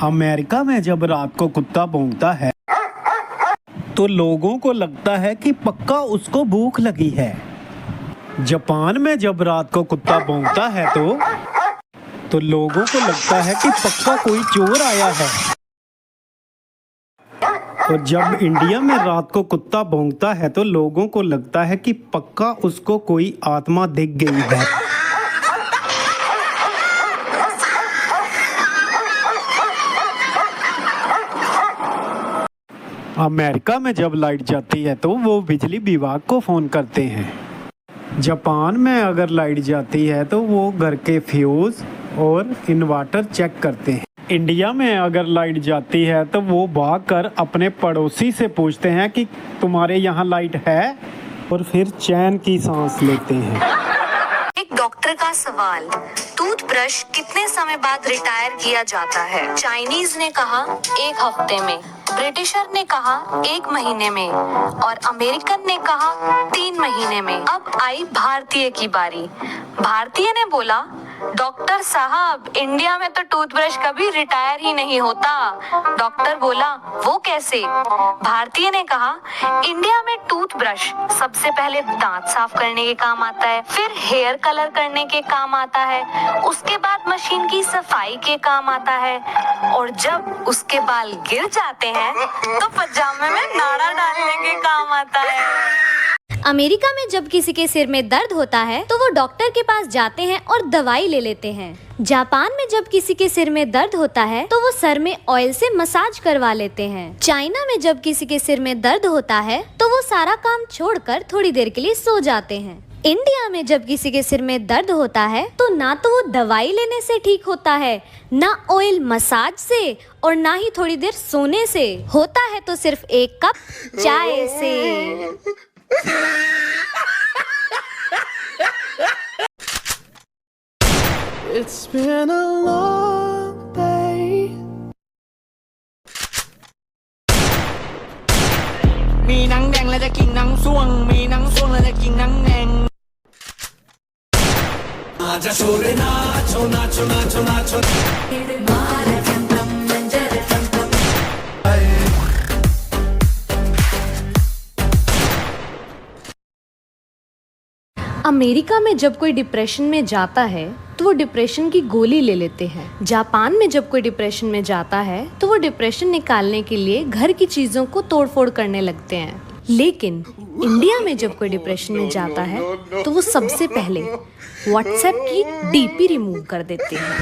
America में जब रात को कुत्ता भौंकता है तो लोगों को लगता है कि पक्का उसको भूख लगी है। जापान में जब रात को कुत्ता भौंकता है तो लोगों को लगता है कि पक्का कोई चोर आया है। और जब इंडिया में रात को कुत्ता भौंकता है तो लोगों को लगता है कि पक्का उसको कोई आत्मा दिख गई है। अमेरिका में जब लाइट जाती है तो वो बिजली विभाग को फ़ोन करते हैं। जापान में अगर लाइट जाती है तो वो घर के फ्यूज़ और इन्वर्टर चेक करते हैं। इंडिया में अगर लाइट जाती है तो वो भागकर अपने पड़ोसी से पूछते हैं कि तुम्हारे यहाँ लाइट है, और फिर चैन की सांस लेते हैं। एक डॉक्टर का सवाल, टूथब्रश कितने समय बाद रिटायर किया जाता है? चाइनीज ने कहा 1 हफ्ते में, ब्रिटिशर ने कहा 1 महीने में और अमेरिकन ने कहा 3 महीने में। अब आई भारतीय की बारी। भारतीय ने बोला, डॉक्टर साहब, इंडिया में तो टूथब्रश कभी रिटायर ही नहीं होता। डॉक्टर बोला, वो कैसे? भारतीय ने कहा, इंडिया में टूथब्रश सबसे पहले दांत साफ करने के काम आता है, फिर हेयर कलर करने के काम आता है, उसके बाद मशीन की सफाई के काम आता है, और जब उसके बाल गिर जाते हैं तो पजामे में नाड़ा डालने के काम आता है। अमेरिका में जब किसी के सिर में दर्द होता है तो वो डॉक्टर के पास जाते हैं और दवाई ले लेते हैं। जापान में जब किसी के सिर में दर्द होता है तो वो सर में ऑयल से मसाज करवा लेते हैं। चाइना में जब किसी के सिर में दर्द होता है तो वो सारा काम छोड़कर थोड़ी देर के लिए सो जाते हैं। इंडिया में जब किसी के सिर में दर्द होता है तो ना तो वो दवाई लेने से ठीक होता है, ना ऑयल मसाज से, और ना ही थोड़ी देर सोने से। होता है तो सिर्फ 1 कप चाय से। It's been a long day. มีหนังแดงและจะกินหนังส่วงมีหนังส่วงและจะกินหนังแดง आजा शोरे नाचो नाचो नाचो नाचो अमेरिका में जब कोई डिप्रेशन में जाता है तो वो डिप्रेशन की गोली ले लेते हैं। जापान में जब कोई डिप्रेशन में जाता है तो वो डिप्रेशन निकालने के लिए घर की चीजों को तोड़फोड़ करने लगते हैं। लेकिन इंडिया में जब कोई डिप्रेशन में जाता है तो वो सबसे पहले व्हाट्सएप की डीपी रिमूव कर देते हैं।